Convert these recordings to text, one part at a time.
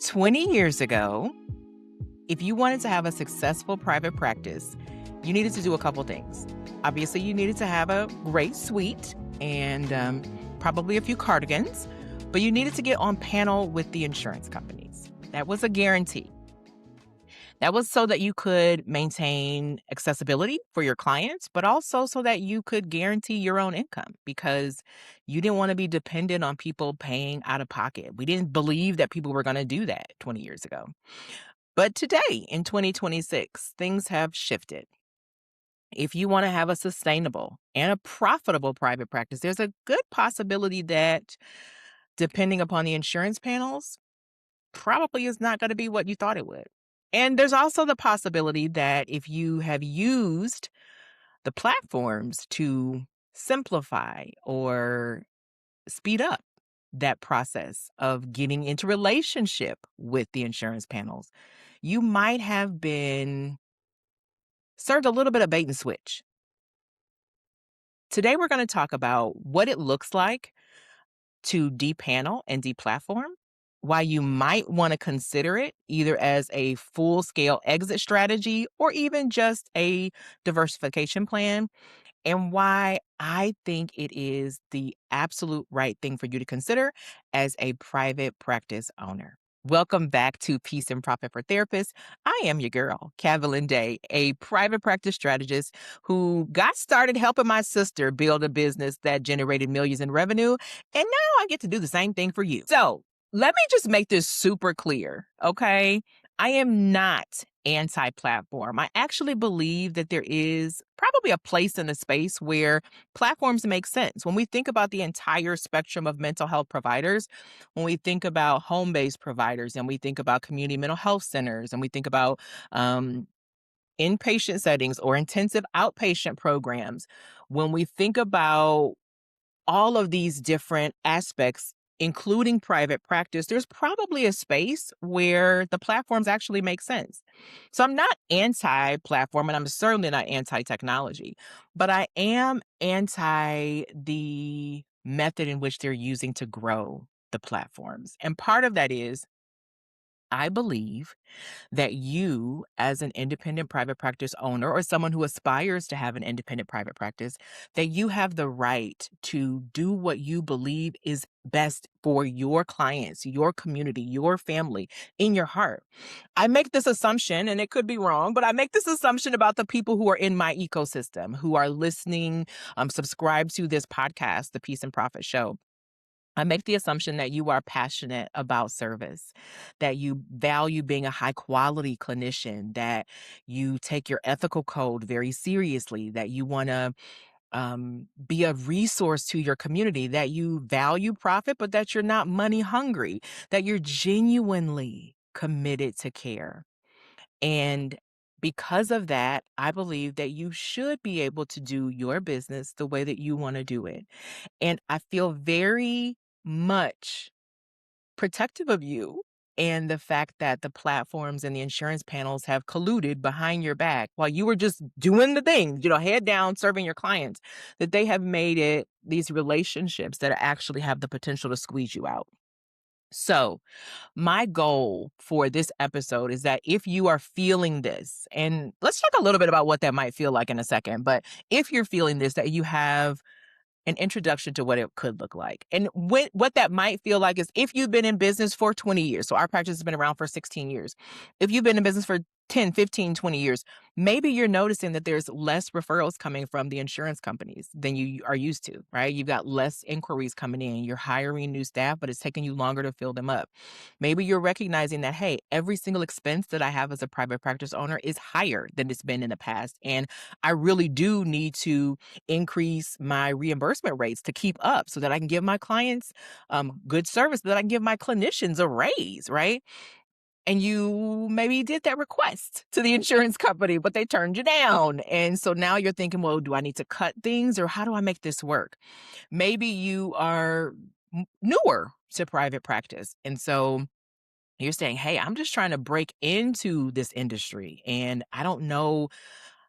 20 years ago, if you wanted to have a successful private practice, you needed to do a couple things. Obviously, you needed to have a great suite and probably a few cardigans, but you needed to get on panel with the insurance companies. That was a guarantee. That was so that you could maintain accessibility for your clients, but also so that you could guarantee your own income because you didn't want to be dependent on people paying out of pocket. We didn't believe that people were going to do that 20 years ago. But today, in 2026, things have shifted. If you want to have a sustainable and a profitable private practice, there's a good possibility that, depending upon the insurance panels, probably is not going to be what you thought it would. And there's also the possibility that if you have used the platforms to simplify or speed up that process of getting into relationship with the insurance panels, you might have been served a little bit of bait and switch. Today, we're going to talk about what it looks like to depanel and deplatform, why you might want to consider it either as a full-scale exit strategy or even just a diversification plan, and why I think it is the absolute right thing for you to consider as a private practice owner. Welcome back to Peace and Profit for Therapists. I am your girl, Calvalyn Day, a private practice strategist who got started helping my sister build a business that generated millions in revenue, and now I get to do the same thing for you. So let me just make this super clear, okay? I am not anti-platform. I actually believe that there is probably a place in a space where platforms make sense. When we think about the entire spectrum of mental health providers, when we think about home-based providers and we think about community mental health centers and we think about inpatient settings or intensive outpatient programs, when we think about all of these different aspects, including private practice, there's probably a space where the platforms actually make sense. So I'm not anti-platform and I'm certainly not anti-technology, but I am anti the method in which they're using to grow the platforms. And part of that is I believe that you, as an independent private practice owner or someone who aspires to have an independent private practice, that you have the right to do what you believe is best for your clients, your community, your family, in your heart. I make this assumption, and it could be wrong, but I make this assumption about the people who are in my ecosystem, who are listening, subscribe to this podcast, The Peace and Profit Show. I make the assumption that you are passionate about service, that you value being a high quality clinician, that you take your ethical code very seriously, that you want to be a resource to your community, that you value profit, but that you're not money hungry, that you're genuinely committed to care. And because of that, I believe that you should be able to do your business the way that you want to do it. And I feel very much protective of you and the fact that the platforms and the insurance panels have colluded behind your back while you were just doing the thing, head down, serving your clients, that they have made it these relationships that actually have the potential to squeeze you out. So, my goal for this episode is that if you are feeling this, and let's talk a little bit about what that might feel like in a second, but if you're feeling this, that you have an introduction to what it could look like. And what that might feel like is if you've been in business for 20 years, so our practice has been around for 16 years. If you've been in business for 10, 15, 20 years, maybe you're noticing that there's less referrals coming from the insurance companies than you are used to, right? You've got less inquiries coming in. You're hiring new staff, but it's taking you longer to fill them up. Maybe you're recognizing that, hey, every single expense that I have as a private practice owner is higher than it's been in the past. And I really do need to increase my reimbursement rates to keep up so that I can give my clients good service, so that I can give my clinicians a raise, right? And you maybe did that request to the insurance company, but they turned you down. And so now you're thinking, well, do I need to cut things or how do I make this work? Maybe you are newer to private practice. And so you're saying, hey, I'm just trying to break into this industry and I don't know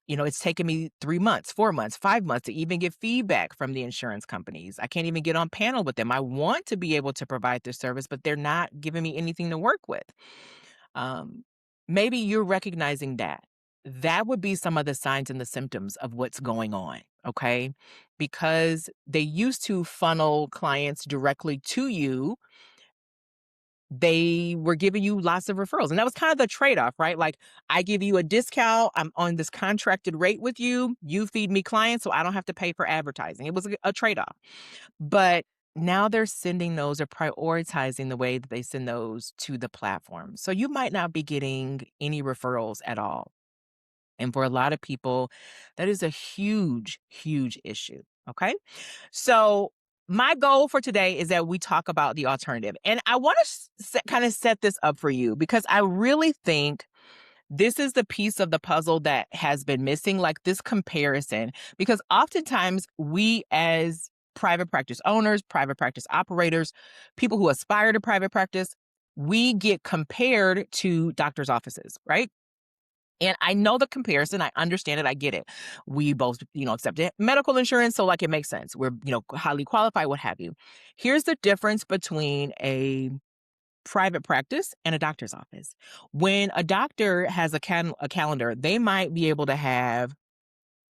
it's taken me 3 months, 4 months, 5 months to even get feedback from the insurance companies. I can't even get on panel with them. I want to be able to provide this service, but they're not giving me anything to work with. Um, Maybe you're recognizing that. That would be some of the signs and the symptoms of what's going on, okay? Because they used to funnel clients directly to you, they were giving you lots of referrals. And that was kind of the trade-off, right? Like, I give you a discount, I'm on this contracted rate with you, you feed me clients so I don't have to pay for advertising. It was a trade-off. But now they're sending those or prioritizing the way that they send those to the platform. So you might not be getting any referrals at all. And for a lot of people, that is a huge, huge issue. Okay. So my goal for today is that we talk about the alternative. And I want to kind of set this up for you because I really think this is the piece of the puzzle that has been missing, like this comparison, because oftentimes we as private practice owners, private practice operators, people who aspire to private practice, we get compared to doctors' offices, right? And I know the comparison. I understand it. I get it. We both, accept medical insurance. So, like, it makes sense. We're, highly qualified, what have you. Here's the difference between a private practice and a doctor's office. When a doctor has a calendar, they might be able to have,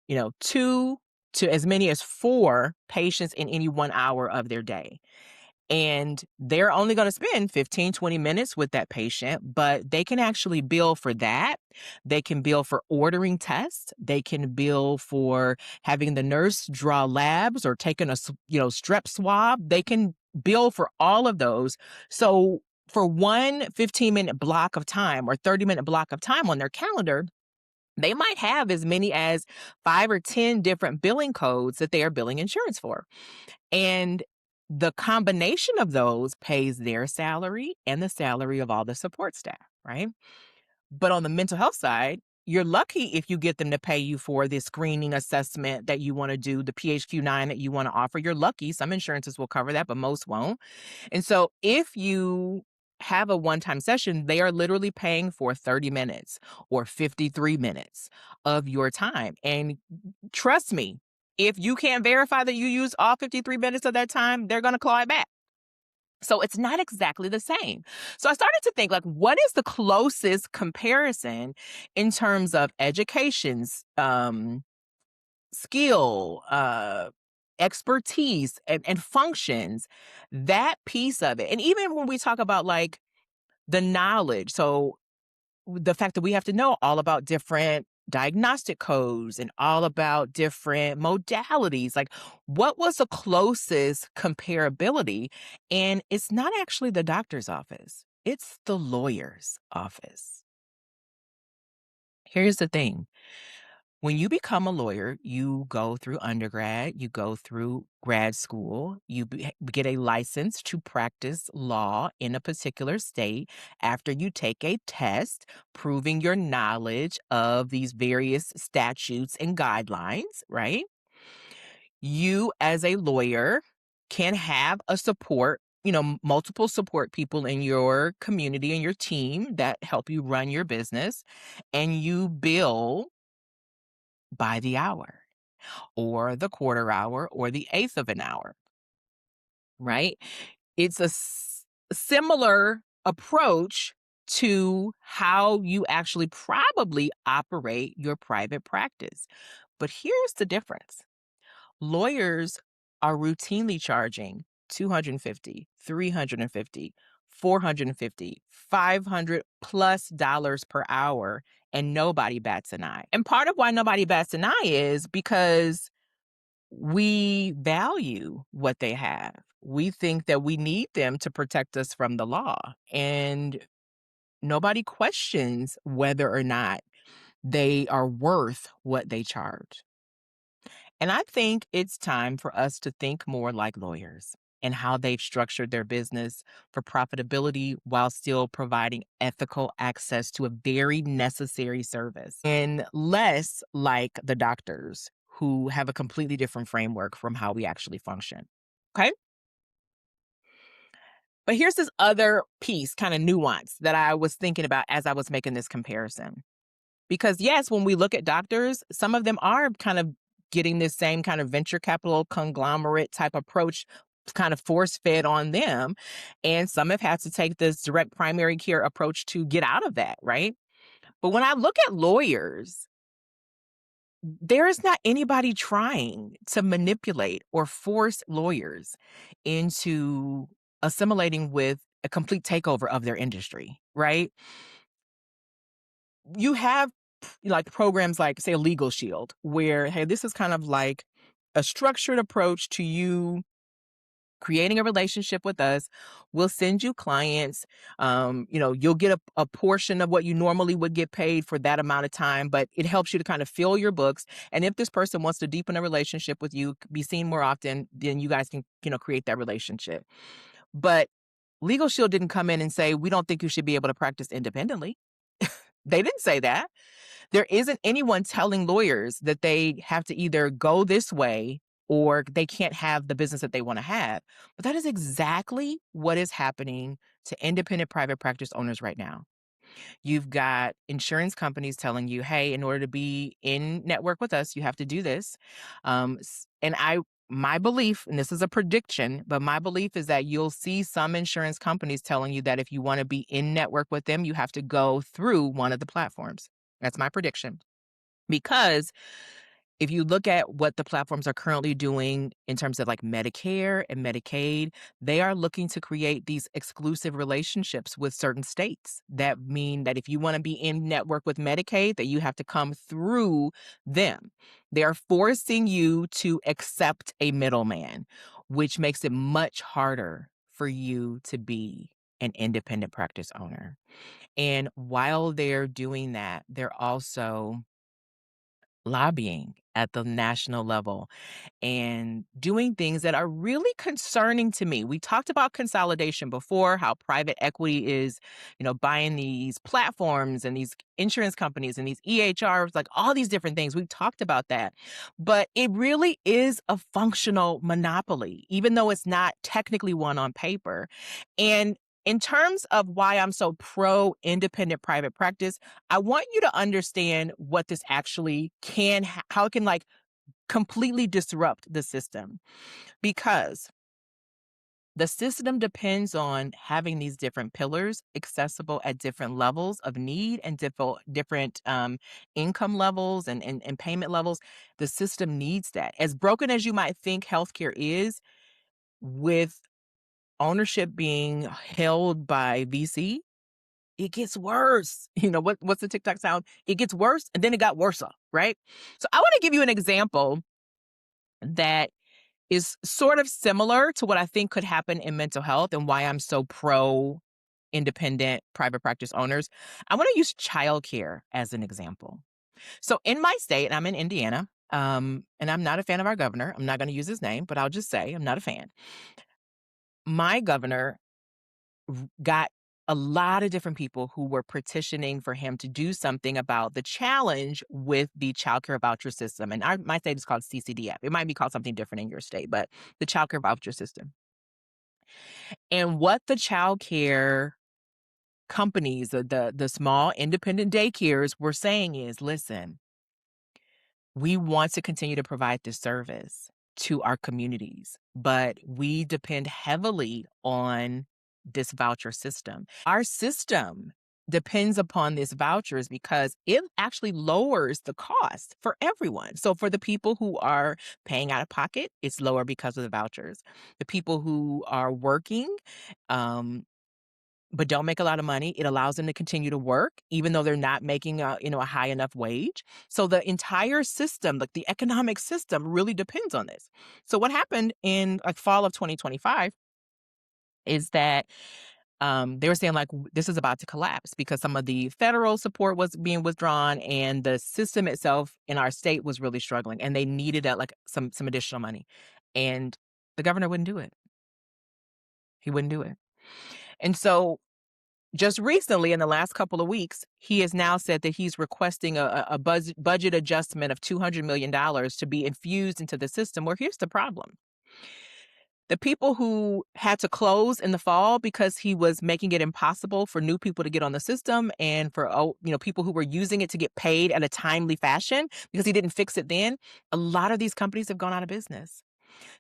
2 to as many as 4 patients in any 1 hour of their day. And they're only going to spend 15, 20 minutes with that patient, but they can actually bill for that. They can bill for ordering tests. They can bill for having the nurse draw labs or taking a, strep swab. They can bill for all of those. So for one 15-minute block of time or 30-minute block of time on their calendar, they might have as many as 5 or 10 different billing codes that they are billing insurance for. And the combination of those pays their salary and the salary of all the support staff, right? But on the mental health side, you're lucky if you get them to pay you for the screening assessment that you want to do, the PHQ-9 that you want to offer. You're lucky. Some insurances will cover that, but most won't. And so if you have a one-time session, they are literally paying for 30 minutes or 53 minutes of your time. And trust me, if you can't verify that you used all 53 minutes of that time, they're going to claw it back. So it's not exactly the same. So I started to think, like, what is the closest comparison in terms of education's skill, expertise, and functions, that piece of it. And even when we talk about like the knowledge, so the fact that we have to know all about different diagnostic codes and all about different modalities, like what was the closest comparability? And it's not actually the doctor's office, it's the lawyer's office. Here's the thing. When you become a lawyer, you go through undergrad, you go through grad school, get a license to practice law in a particular state after you take a test proving your knowledge of these various statutes and guidelines, right? You, as a lawyer, can have a support, multiple support people in your community and your team that help you run your business, and you bill by the hour or the quarter hour or the eighth of an hour, right? It's a similar approach to how you actually probably operate your private practice. But here's the difference. Lawyers are routinely charging 250, 350, 450, 500 plus dollars per hour, and nobody bats an eye. And part of why nobody bats an eye is because we value what they have. We think that we need them to protect us from the law. And nobody questions whether or not they are worth what they charge. And I think it's time for us to think more like lawyers and how they've structured their business for profitability while still providing ethical access to a very necessary service, and less like the doctors who have a completely different framework from how we actually function. Okay. But here's this other piece, kind of nuance, that I was thinking about as I was making this comparison. Because yes, when we look at doctors, some of them are kind of getting this same kind of venture capital conglomerate type approach kind of force fed on them. And some have had to take this direct primary care approach to get out of that, right? But when I look at lawyers, there is not anybody trying to manipulate or force lawyers into assimilating with a complete takeover of their industry, right? You have like programs like, say, a Legal Shield, where, hey, this is kind of like a structured approach to you creating a relationship with us. We'll send you clients. You'll get a portion of what you normally would get paid for that amount of time, but it helps you to kind of fill your books. And if this person wants to deepen a relationship with you, be seen more often, then you guys can, create that relationship. But Legal Shield didn't come in and say, we don't think you should be able to practice independently. They didn't say that. There isn't anyone telling lawyers that they have to either go this way or they can't have the business that they want to have. But that is exactly what is happening to independent private practice owners right now. You've got insurance companies telling you, hey, in order to be in network with us, you have to do this. My belief, and this is a prediction, but my belief is that you'll see some insurance companies telling you that if you want to be in network with them, you have to go through one of the platforms. That's my prediction. Because if you look at what the platforms are currently doing in terms of like Medicare and Medicaid, they are looking to create these exclusive relationships with certain states. That mean that if you want to be in network with Medicaid, that you have to come through them. They are forcing you to accept a middleman, which makes it much harder for you to be an independent practice owner. And while they're doing that, they're also lobbying at the national level and doing things that are really concerning to me. We talked about consolidation before, how private equity is, buying these platforms and these insurance companies and these EHRs, like all these different things. We've talked about that. But it really is a functional monopoly, even though it's not technically one on paper. And in terms of why I'm so pro independent private practice, I want you to understand what this actually how it can like completely disrupt the system, because the system depends on having these different pillars accessible at different levels of need and different income levels and payment levels. The system needs that. As broken as you might think healthcare is, with ownership being held by VC, it gets worse. What's the TikTok sound? It gets worse, and then it got worse, right? So I want to give you an example that is sort of similar to what I think could happen in mental health and why I'm so pro independent private practice owners. I want to use childcare as an example. So in my state, and I'm in Indiana, and I'm not a fan of our governor. I'm not going to use his name, but I'll just say I'm not a fan. My governor got a lot of different people who were petitioning for him to do something about the challenge with the childcare voucher system. And my state is called CCDF. It might be called something different in your state, but the childcare voucher system. And what the childcare companies, the small independent daycares were saying is, listen, we want to continue to provide this service to our communities, but we depend heavily on this voucher system. Our system depends upon these vouchers because it actually lowers the cost for everyone. So for the people who are paying out of pocket, it's lower because of the vouchers. The people who are working, but don't make a lot of money, it allows them to continue to work, even though they're not making a high enough wage. So the entire system, like the economic system, really depends on this. So what happened in like fall of 2025 is that they were saying like this is about to collapse because some of the federal support was being withdrawn and the system itself in our state was really struggling, and they needed like some additional money, and the governor wouldn't do it. He wouldn't do it, and so just recently, in the last couple of weeks, he has now said that he's requesting a budget adjustment of $200 million to be infused into the system. Well, here's the problem. The people who had to close in the fall because he was making it impossible for new people to get on the system and for people who were using it to get paid at a timely fashion because he didn't fix it then, a lot of these companies have gone out of business.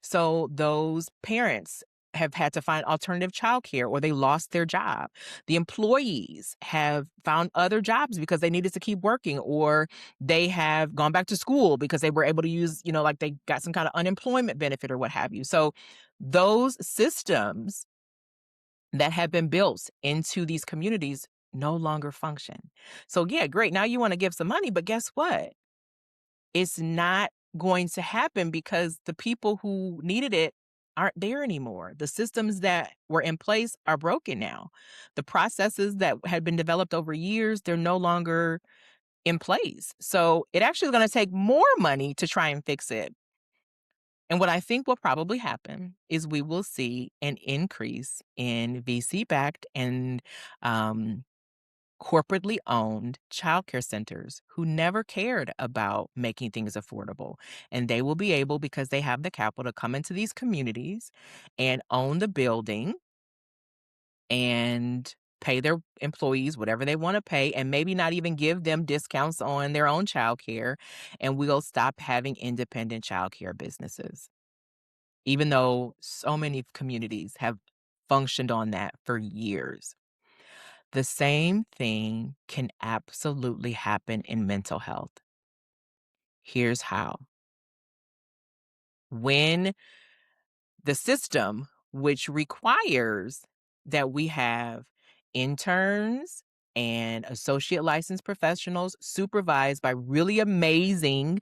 So those parents have had to find alternative childcare or they lost their job. The employees have found other jobs because they needed to keep working, or they have gone back to school because they were able to use, like they got some kind of unemployment benefit or what have you. So those systems that have been built into these communities no longer function. So yeah, great. Now you want to give some money, but guess what? It's not going to happen because the people who needed it aren't there anymore. The systems that were in place are broken now. The processes that had been developed over years, they're no longer in place. So it actually is going to take more money to try and fix it. And what I think will probably happen is we will see an increase in VC backed and um, corporately owned childcare centers who never cared about making things affordable. And they will be able, because they have the capital, to come into these communities and own the building and pay their employees whatever they want to pay, and maybe not even give them discounts on their own childcare. And we'll stop having independent childcare businesses, even though so many communities have functioned on that for years. The same thing can absolutely happen in mental health. Here's how. When the system, which requires that we have interns and associate licensed professionals supervised by really amazing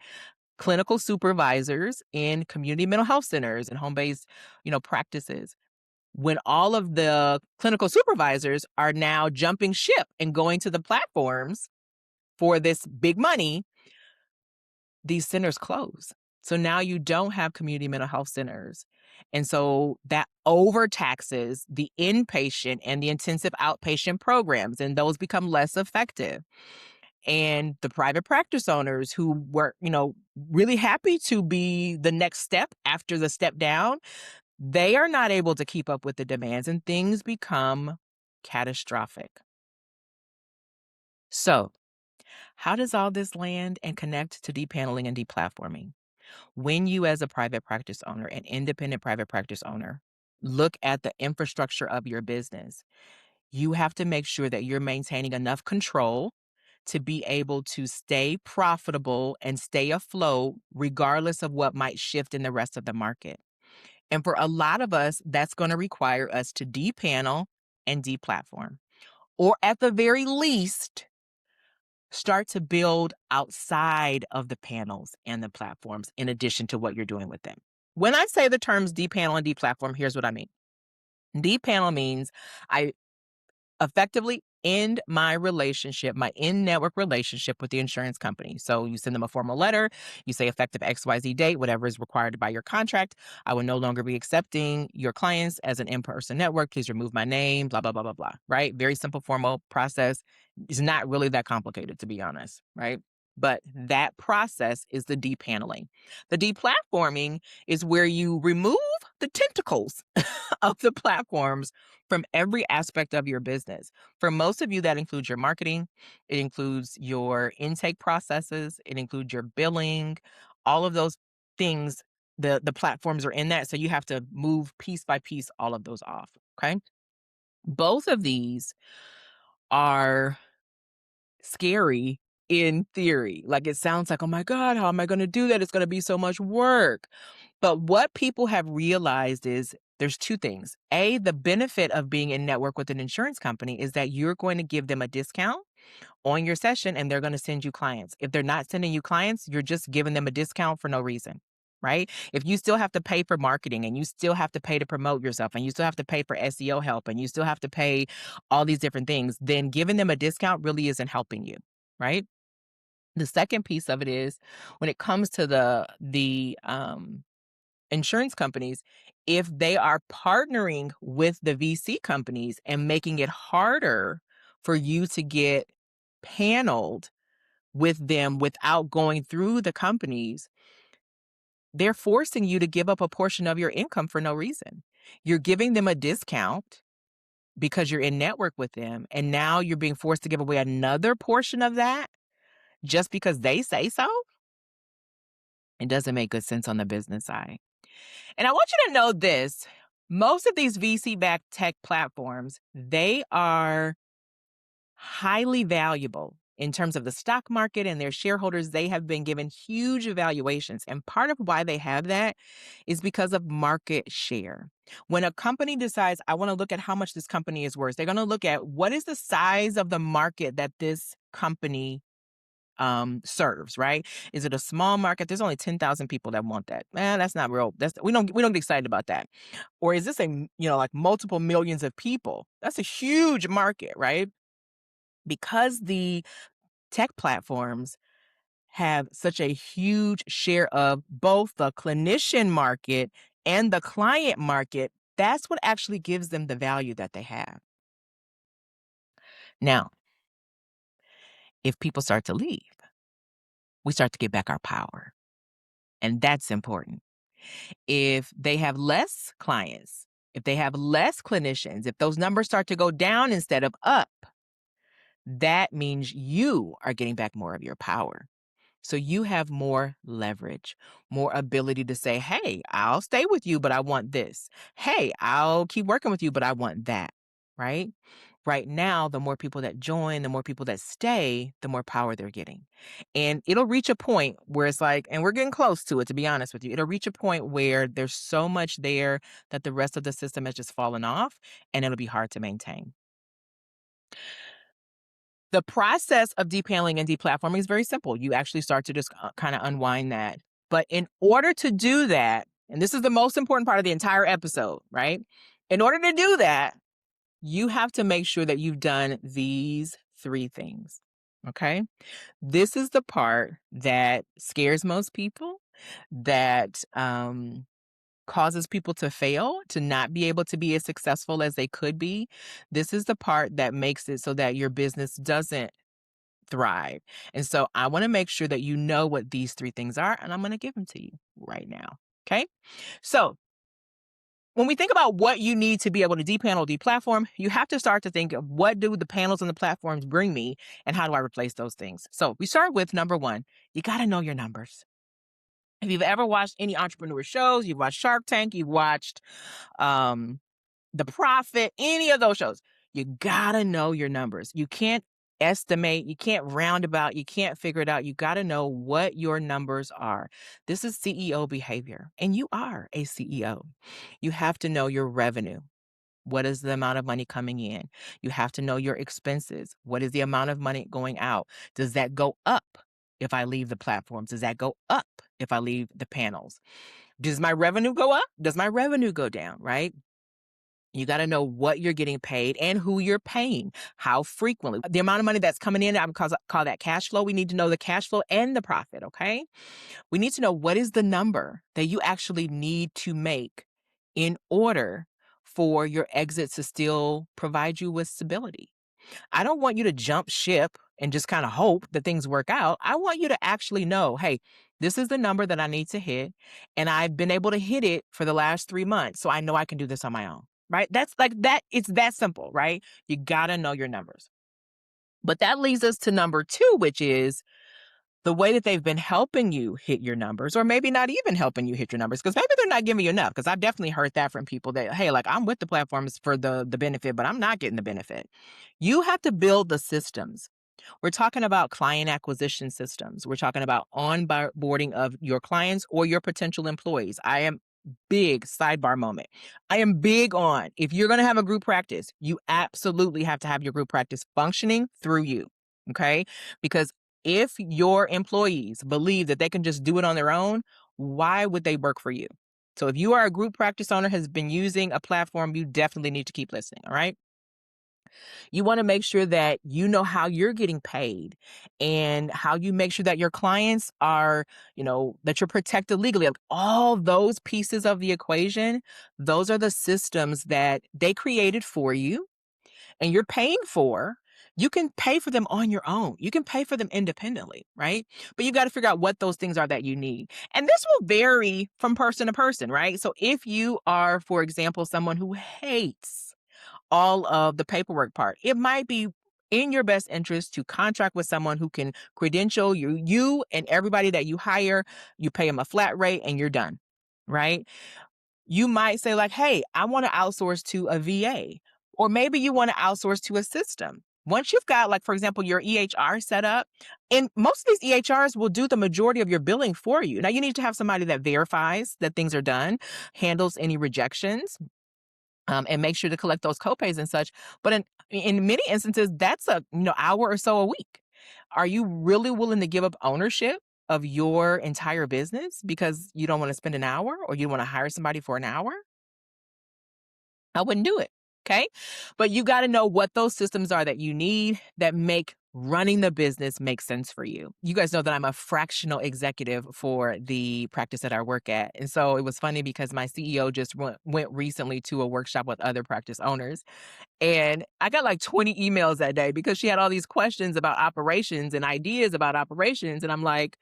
clinical supervisors in community mental health centers and home-based, practices. When all of the clinical supervisors are now jumping ship and going to the platforms for this big money, these centers close. So now you don't have community mental health centers. And so that overtaxes the inpatient and the intensive outpatient programs, and those become less effective. And the private practice owners who were, really happy to be the next step after the step down, they are not able to keep up with the demands and things become catastrophic. So, how does all this land and connect to depaneling and deplatforming? When you, as a private practice owner, an independent private practice owner, look at the infrastructure of your business, you have to make sure that you're maintaining enough control to be able to stay profitable and stay afloat regardless of what might shift in the rest of the market. And for a lot of us, that's going to require us to depanel and deplatform, or at the very least, start to build outside of the panels and the platforms in addition to what you're doing with them. When I say the terms depanel and deplatform, here's what I mean. Depanel means I effectively end my relationship, my in-network relationship with the insurance company. So you send them a formal letter, you say effective XYZ date, whatever is required by your contract. I will no longer be accepting your clients as an in-person network. Please remove my name, blah, blah, blah, blah, blah, right? Very simple, formal process. It's not really that complicated, to be honest, right? But that process is the depaneling. The deplatforming is where you remove the tentacles of the platforms from every aspect of your business. For most of you, that includes your marketing, it includes your intake processes, it includes your billing, all of those things. The platforms are in that. So you have to move piece by piece all of those off. Okay. Both of these are scary in theory. Like, it sounds like, oh my God, how am I going to do that? It's going to be so much work. But what people have realized is there's two things. A, the benefit of being in network with an insurance company is that you're going to give them a discount on your session and they're going to send you clients. If they're not sending you clients, you're just giving them a discount for no reason, right? If you still have to pay for marketing and you still have to pay to promote yourself and you still have to pay for SEO help and you still have to pay all these different things, then giving them a discount really isn't helping you, right? The second piece of it is when it comes to the insurance companies, if they are partnering with the VC companies and making it harder for you to get paneled with them without going through the companies, they're forcing you to give up a portion of your income for no reason. You're giving them a discount because you're in network with them, and now you're being forced to give away another portion of that just because they say so. It doesn't make good sense on the business side. And I want you to know this. Most of these VC-backed tech platforms, they are highly valuable in terms of the stock market and their shareholders. They have been given huge evaluations. And part of why they have that is because of market share. When a company decides, I want to look at how much this company is worth, they're going to look at what is the size of the market that this company serves, right? Is it a small market? There's only 10,000 people that want that. That's not real. We don't get excited about that. Or is this like multiple millions of people? That's a huge market, right? Because the tech platforms have such a huge share of both the clinician market and the client market, that's what actually gives them the value that they have. Now, if people start to leave, we start to get back our power. And that's important. If they have less clients, if they have less clinicians, if those numbers start to go down instead of up, that means you are getting back more of your power. So you have more leverage, more ability to say, hey, I'll stay with you, but I want this. Hey, I'll keep working with you, but I want that, right? Right now, the more people that join, the more people that stay, the more power they're getting. And it'll reach a point where it's like, and we're getting close to it, to be honest with you, it'll reach a point where there's so much there that the rest of the system has just fallen off and it'll be hard to maintain. The process of depaneling and deplatforming is very simple. You actually start to just kind of unwind that. But in order to do that, and this is the most important part of the entire episode, right? In order to do that, you have to make sure that you've done these 3 things. Okay? This is the part that scares most people, that causes people to fail, to not be able to be as successful as they could be. This is the part that makes it so that your business doesn't thrive. And so I want to make sure that you know what these 3 things are, and I'm going to give them to you right now. Okay? So when we think about what you need to be able to depanel, deplatform, you have to start to think of what do the panels and the platforms bring me and how do I replace those things? So we start with number 1, you got to know your numbers. If you've ever watched any entrepreneur shows, you've watched Shark Tank, you've watched um, The Profit, any of those shows, you got to know your numbers. You can't estimate, you can't roundabout, you can't figure it out. You got to know what your numbers are. This is CEO behavior, and you are a CEO. You have to know your revenue. What is the amount of money coming in? You have to know your expenses. What is the amount of money going out? Does that go up if I leave the platforms? Does that go up if I leave the panels? Does my revenue go up? Does my revenue go down, right? You got to know what you're getting paid and who you're paying, how frequently, the amount of money that's coming in. I would call that cash flow. We need to know the cash flow and the profit, okay? We need to know what is the number that you actually need to make in order for your exits to still provide you with stability. I don't want you to jump ship and just kind of hope that things work out. I want you to actually know, hey, this is the number that I need to hit, and I've been able to hit it for the last 3 months, so I know I can do this on my own, right? That's like that. It's that simple, right? You got to know your numbers. But that leads us to number 2, which is the way that they've been helping you hit your numbers, or maybe not even helping you hit your numbers, because maybe they're not giving you enough. Because I've definitely heard that from people that, hey, like I'm with the platforms for the benefit, but I'm not getting the benefit. You have to build the systems. We're talking about client acquisition systems. We're talking about onboarding of your clients or your potential employees. I am big sidebar moment. I am big on, if you're going to have a group practice, you absolutely have to have your group practice functioning through you. Okay? Because if your employees believe that they can just do it on their own, why would they work for you? So if you are a group practice owner, has been using a platform, you definitely need to keep listening. All right? You want to make sure that you know how you're getting paid and how you make sure that your clients are, that you're protected legally. Like all those pieces of the equation, those are the systems that they created for you and you're paying for. You can pay for them on your own. You can pay for them independently, right? But you got to figure out what those things are that you need. And this will vary from person to person, right? So if you are, for example, someone who hates all of the paperwork part, it might be in your best interest to contract with someone who can credential you and everybody that you hire. You pay them a flat rate and you're done, right? You might say like, hey, I want to outsource to a VA, or maybe you want to outsource to a system. Once you've got, like, for example, your EHR set up, and most of these EHRs will do the majority of your billing for you. Now, you need to have somebody that verifies that things are done, handles any rejections, and make sure to collect those copays and such. But in many instances, that's a hour or so a week. Are you really willing to give up ownership of your entire business because you don't want to spend an hour or you want to hire somebody for an hour? I wouldn't do it. Okay. But you got to know what those systems are that you need that make running the business make sense for you. You guys know that I'm a fractional executive for the practice that I work at. And so it was funny because my CEO just went recently to a workshop with other practice owners. And I got like 20 emails that day because she had all these questions about operations and ideas about operations. And I'm like,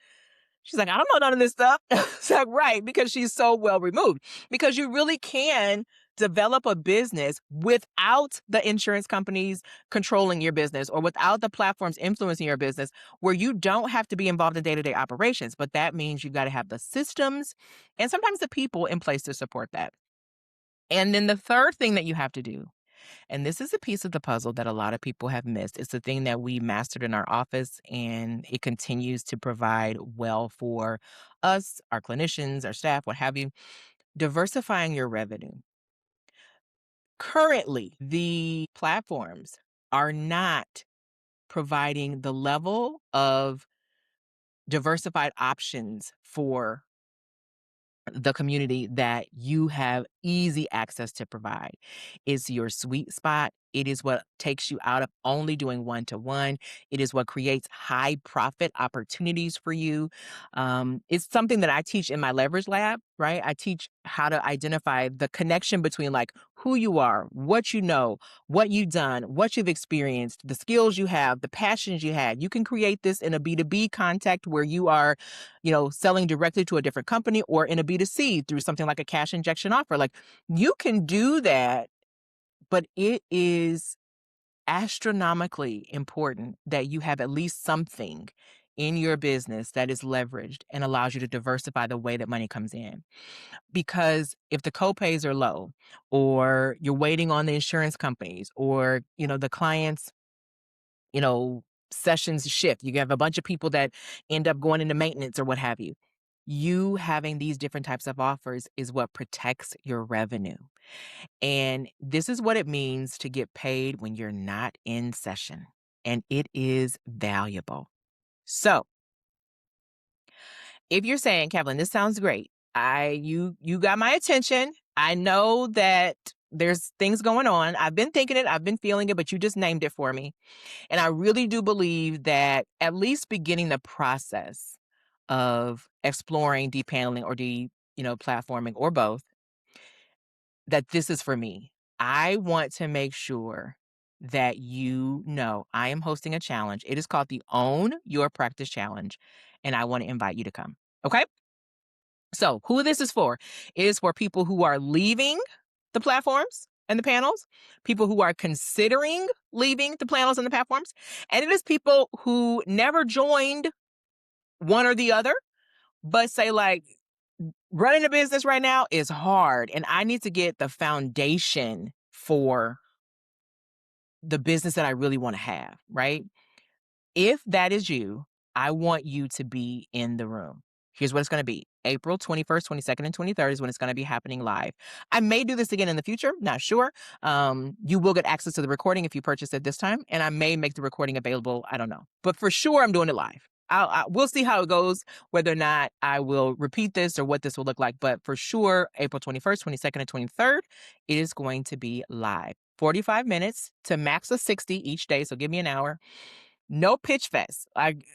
she's like, I don't know none of this stuff. It's like, right, because she's so well removed. Because you really can develop a business without the insurance companies controlling your business or without the platforms influencing your business, where you don't have to be involved in day-to-day operations. But that means you got to have the systems and sometimes the people in place to support that. And then the third thing that you have to do, and this is a piece of the puzzle that a lot of people have missed. It's the thing that we mastered in our office, and it continues to provide well for us, our clinicians, our staff, what have you. Diversifying your revenue. Currently, the platforms are not providing the level of diversified options for the community that you have easy access to provide. It's your sweet spot. It is what takes you out of only doing one-to-one. It is what creates high profit opportunities for you. It's something that I teach in my leverage lab, right? I teach how to identify the connection between like who you are, what you know, what you've done, what you've experienced, the skills you have, the passions you had. You can create this in a B2B context where you are selling directly to a different company, or in a B2C through something like a cash injection offer. Like, you can do that, but it is astronomically important that you have at least something in your business that is leveraged and allows you to diversify the way that money comes in. Because if the copays are low, or you're waiting on the insurance companies, or, the clients, you know, sessions shift, you have a bunch of people that end up going into maintenance or what have you. You having these different types of offers is what protects your revenue. And this is what it means to get paid when you're not in session. And it is valuable. So if you're saying, Calvalyn, this sounds great. You got my attention. I know that there's things going on. I've been thinking it, I've been feeling it, but you just named it for me. And I really do believe that at least beginning the process of exploring depaneling or platforming, or both, that this is for me. I want to make sure that I am hosting a challenge. It is called the Own Your Practice Challenge, and I want to invite you to come. Okay? So, who this is for? It is for people who are leaving the platforms and the panels, people who are considering leaving the panels and the platforms, and it is people who never joined one or the other, but say, like, running a business right now is hard, and I need to get the foundation for the business that I really want to have, right? If that is you, I want you to be in the room. Here's what it's going to be. April 21st, 22nd, and 23rd is when it's going to be happening live. I may do this again in the future, not sure. You will get access to the recording if you purchase it this time, and I may make the recording available. I don't know. But for sure, I'm doing it live. We'll see how it goes, whether or not I will repeat this or what this will look like. But for sure, April 21st, 22nd, and 23rd, it is going to be live. 45 minutes to max of 60 each day, so give me an hour. No pitch fest.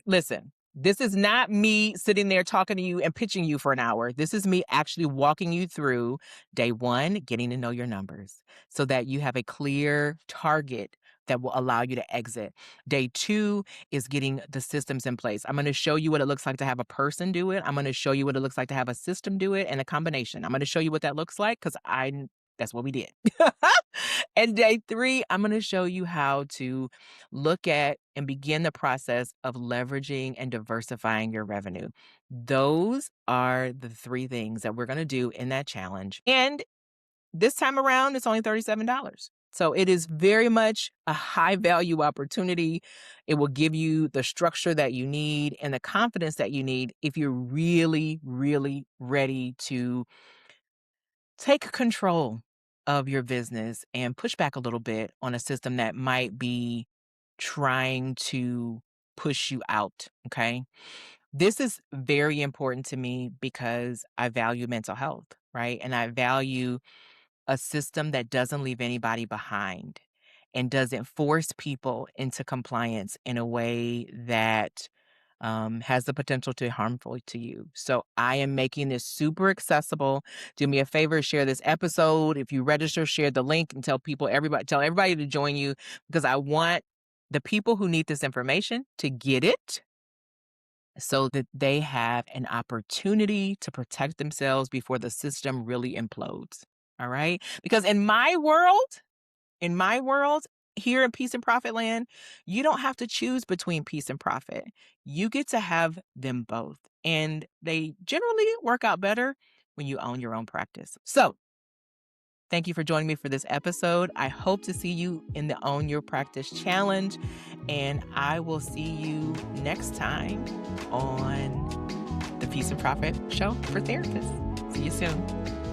Listen, this is not me sitting there talking to you and pitching you for an hour. This is me actually walking you through day one, getting to know your numbers so that you have a clear target that will allow you to exit. Day 2 is getting the systems in place. I'm going to show you what it looks like to have a person do it. I'm going to show you what it looks like to have a system do it and a combination. I'm going to show you what that looks like because that's what we did. And day 3, I'm going to show you how to look at and begin the process of leveraging and diversifying your revenue. Those are the 3 things that we're going to do in that challenge. And this time around, it's only $37. So it is very much a high value opportunity. It will give you the structure that you need and the confidence that you need if you're really, really ready to take control of your business and push back a little bit on a system that might be trying to push you out. Okay. This is very important to me because I value mental health, right? And I value a system that doesn't leave anybody behind and doesn't force people into compliance in a way that has the potential to be harmful to you. So I am making this super accessible. Do me a favor, share this episode. If you register, share the link and tell everybody to join you because I want the people who need this information to get it so that they have an opportunity to protect themselves before the system really implodes. All right? Because in my world, here in Peace and Profit Land, you don't have to choose between peace and profit. You get to have them both. And they generally work out better when you own your own practice. So, thank you for joining me for this episode. I hope to see you in the Own Your Practice Challenge. And I will see you next time on the Peace and Profit Show for therapists. See you soon.